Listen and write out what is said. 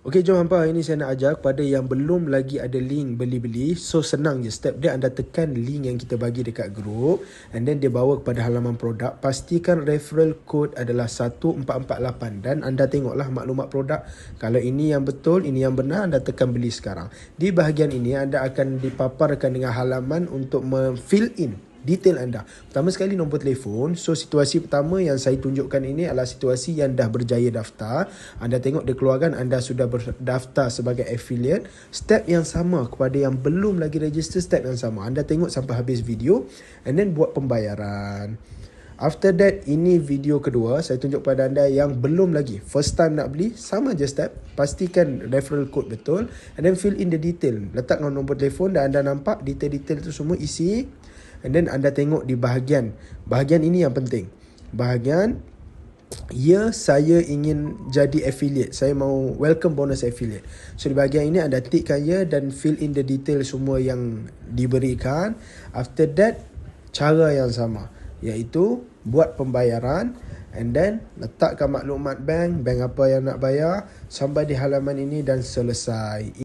Okey, jom hampa, hari ni saya nak ajar kepada yang belum lagi ada link beli-beli. So senang je, step dia anda tekan link yang kita bagi dekat grup, and then dia bawa kepada halaman produk. Pastikan referral code adalah 1448 dan anda tengoklah maklumat produk. Kalau ini yang betul, ini yang benar, anda tekan beli sekarang. Di bahagian ini anda akan dipaparkan dengan halaman untuk fill in detail anda. Pertama sekali nombor telefon. So situasi pertama yang saya tunjukkan ini adalah situasi yang dah berjaya daftar. Anda tengok dia keluarkan anda sudah berdaftar sebagai affiliate. Step yang sama kepada yang belum lagi register, step yang sama. Anda tengok sampai habis video and then buat pembayaran. After that, ini video kedua. Saya tunjuk kepada anda yang belum lagi first time nak beli, sama je step. Pastikan referral code betul and then fill in the detail. Letak nombor telefon dan anda nampak detail-detail tu semua isi. And then anda tengok di bahagian ini yang penting. Bahagian saya ingin jadi affiliate. Saya mau welcome bonus affiliate. So di bahagian ini anda tikkan dan fill in the detail semua yang diberikan. After that, cara yang sama, iaitu buat pembayaran and then letakkan maklumat bank apa yang nak bayar sampai di halaman ini dan selesai.